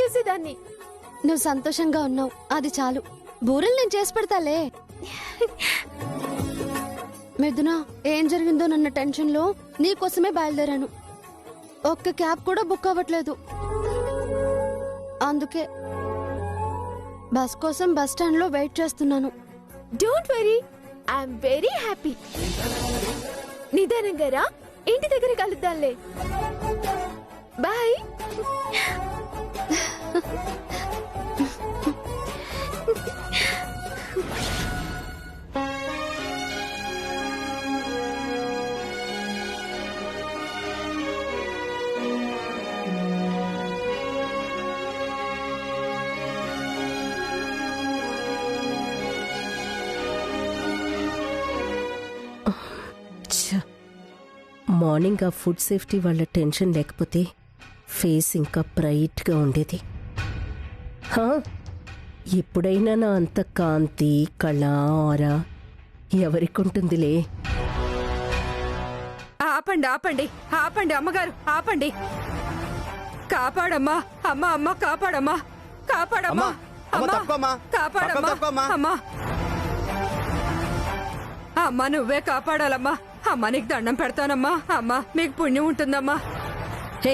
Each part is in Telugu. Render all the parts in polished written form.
చేసేదాన్ని. నువ్వు సంతోషంగా ఉన్నావు, అది చాలు. బూరెలు నేను చేసి పెడతాలే. మిథున, ఏం జరిగిందో నన్న టెన్షన్ లో నీకోసమే బయలుదేరాను. ఒక్క క్యాబ్ కూడా బుక్ అవ్వట్లేదు. అందుకే బస్ కోసం బస్ స్టాండ్ లో వెయిట్ చేస్తున్నాను. Don't worry, I'm very happy. నిదానంగా రా, ఇంటి దగ్గర కలుద్దాంలే. బాయ్. మార్నింగ్ ఆ ఫుడ్ సేఫ్టీ వాళ్ళ టెన్షన్ లేకపోతే ఫేస్ ఇంకా బ్రైట్గా ఉండేది. ఎప్పుడైనా నా అంత కాంతి కళ ఆరా ఎవరికుంటుందిలే. ఆపండి ఆపండి ఆపండి, అమ్మగారు ఆపండి. కాపాడమ్మా, అమ్మ అమ్మ కాపాడమ్మా, కాపాడమ్మా, కాపాడమ్మా, అమ్మా అమ్మ నువ్వే కాపాడాలమ్మా. అమ్మ నీకు దండం పెడతానమ్మా. అమ్మ మీకు పుణ్యం ఉంటుందమ్మా. హే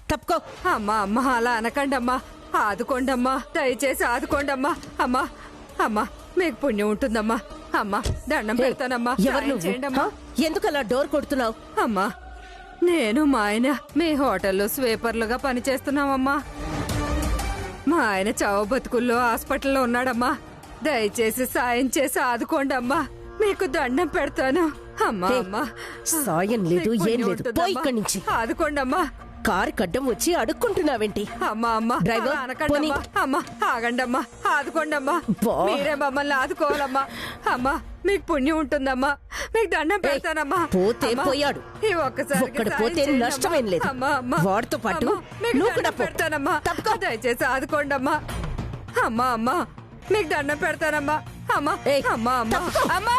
తప్పుకో. అమ్మా అమ్మ అలా అనకండమ్మా, ఆదుకోండమ్మా, దయచేసి ఆదుకోండమ్మా. అమ్మా అమ్మా మీకు పుణ్యం ఉంటుందమ్మా. అమ్మా దండం పెడతానమ్మా. ఎవరు నువ్వు? చేయండమ్మా. ఎందుకు అలా డోర్ కొడుతున్నావు? అమ్మా నేను మా ఆయన మీ హోటల్లో స్వీపర్లుగా పనిచేస్తున్నామమ్మా. మా ఆయన చావు బతుకుల్లో హాస్పిటల్లో ఉన్నాడమ్మా. దయచేసి సాయం చేసి ఆదుకోండమ్మా, మీకు దండం పెడతాను. అమ్మా అమ్మా సాయం లేదు, ఏం లేదు, పోయి ఇక్కడి నుంచి. ఆదుకోండమ్మా. కారు కడ్డం వచ్చి అడుక్కుంటున్నావేంటి? అమ్మా అమ్మా డ్రైవర్, పోనీ. అమ్మా ఆగండమ్మా, ఆదుకోండమ్మా. బా. మీరే మమ్మల్ని ఆదుకోవాలమ్మా. అమ్మా మీకు పుణ్యం ఉంటుందమ్మా, మీకు దండం పెడతానమ్మా. పోతే అమ్మా, పోయాడు. ఈ ఒక్కసారి ఒక్కడు పోతే నష్టమేం లేదు. వాడితో పాటు నువ్వు కూడా పో. పెడతానమ్మా. దయచేసి ఆదుకోండమ్మా. అమ్మా అమ్మా మీకు దండం పెడతానమ్మా. అమ్మా ఏయ్, అమ్మా అమ్మా అమ్మా.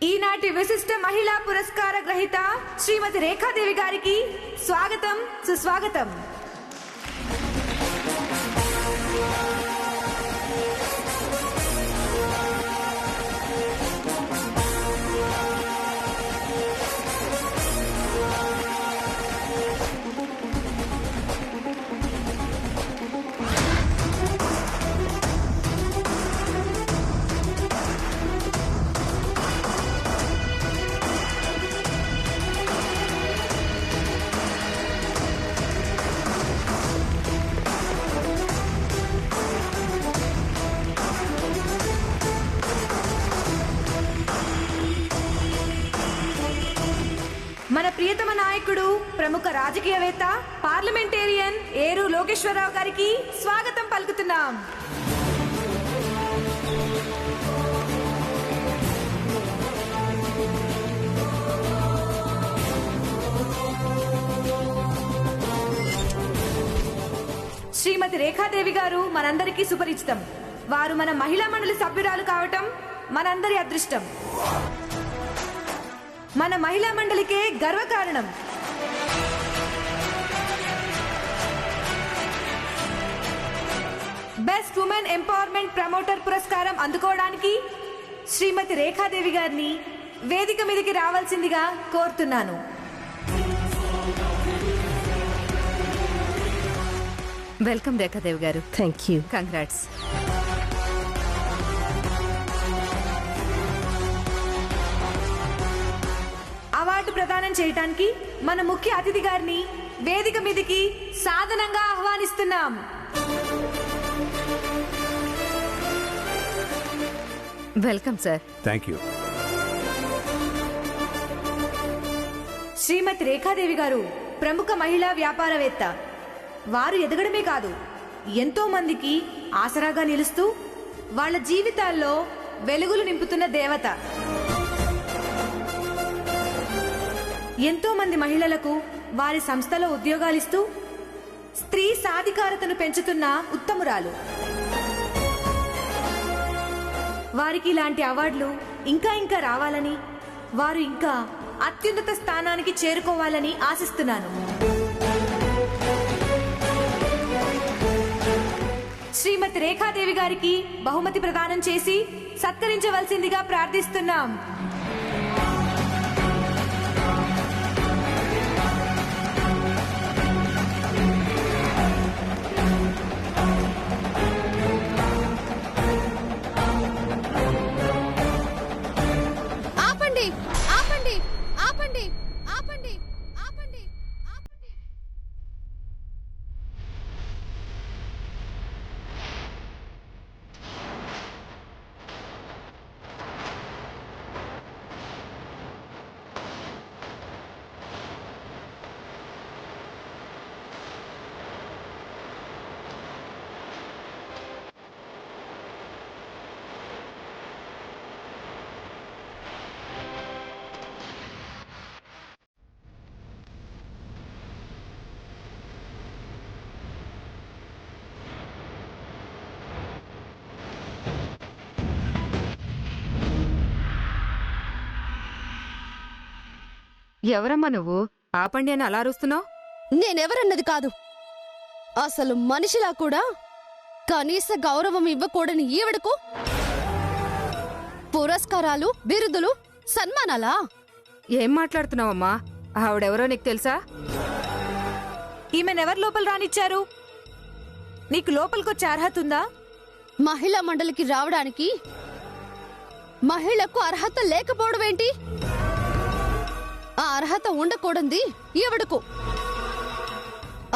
ఈనాటి విశిష్ట మహిళా పురస్కార గ్రహీత శ్రీమతి రేఖాదేవి గారికి స్వాగతం, సుస్వాగతం. మన ప్రియతమ నాయకుడు, ప్రముఖ రాజకీయవేత్త, పార్లమెంటేరియన్ ఏరు లోకేశ్వరరావు గారికి స్వాగతం పలుకుతున్నాం. శ్రీమతి రేఖాదేవి గారు మనందరికీ సుపరిచితం. వారు మన మహిళా మండలి సభ్యురాలు కావటం మనందరి అదృష్టం. మన మహిళా మండలికే గర్వకారణం. బెస్ట్ ఉమెన్ ఎంపవర్మెంట్ ప్రమోటర్ పురస్కారం అందుకోవడానికి శ్రీమతి రేఖాదేవి గారిని వేదిక మీదకి రావాల్సిందిగా కోరుతున్నాను. వెల్కమ్ రేఖాదేవి గారు. Thank you. కంగ్రాట్స్. అవార్డు ప్రదానం చేయడానికి మన ముఖ్య అతిథి గారిని వేదిక మీదకి సాదరంగా ఆహ్వానిస్తున్నాం. Welcome sir. Thank you. Srimati Rekhadevi గారు ప్రముఖ మహిళా వ్యాపారవేత్త. వారు ఎదగడమే కాదు, ఎంతో మందికి ఆసరాగా నిలుస్తూ వాళ్ళ జీవితాల్లో వెలుగులు నింపుతున్న దేవత. ఎంతో మంది మహిళలకు వారి సంస్థలో ఉద్యోగాలిస్తూ స్త్రీ సాధికారతను పెంచుతున్న ఉత్తమురాలు. వారికి ఇలాంటి అవార్డులు ఇంకా ఇంకా రావాలని, వారు ఇంకా అత్యున్నత స్థానానికి చేరుకోవాలని ఆశిస్తున్నాను. శ్రీమతి రేఖాదేవి గారికి బహుమతి ప్రదానం చేసి సత్కరించవలసిందిగా ప్రార్థిస్తున్నాం. ఆపండి ఆపండి ఆపండి ఆపండి ఆపండి ఆపండి. ఎవరమ్మా నువ్వు? ఆపండి అని అలా అరుస్తున్నావు. నేనెవరన్నది కాదు, అసలు మనిషిలా కూడా కనీస గౌరవం ఇవ్వకూడని ఈవిడకు పురస్కారాలు, బిరుదులు, సన్మానాలా? ఏం మాట్లాడుతున్నావమ్మా? ఆవిడెవరో నీకు తెలుసా? ఈమెనెవరు లోపల రానిచ్చారు? నీకు లోపలికొచ్చే అర్హత ఉందా? మహిళా మండలికి రావడానికి మహిళకు అర్హత లేకపోవడం ఏంటి? ఆ అర్హత ఉండకూడదు ఈవిడకు.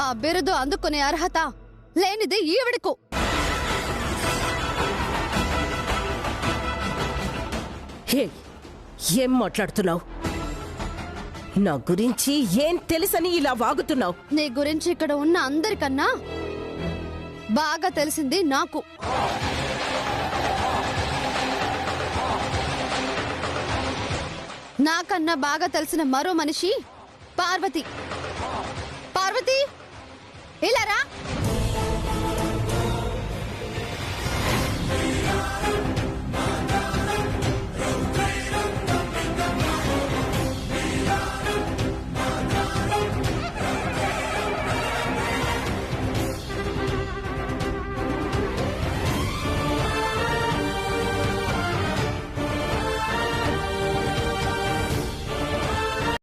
ఆ బిరుదు అందుకునే అర్హత లేనిది ఈవిడకు. హే, ఏం మాట్లాడుతున్నావు? నా గురించి ఏం తెలుసని ఇలా వాగుతున్నావు? నీ గురించి ఇక్కడ ఉన్న అందరికన్నా బాగా తెలిసింది నాకు. నాకన్నా బాగా తెలిసిన మరో మనిషి పార్వతి. పార్వతి, ఇలా రా.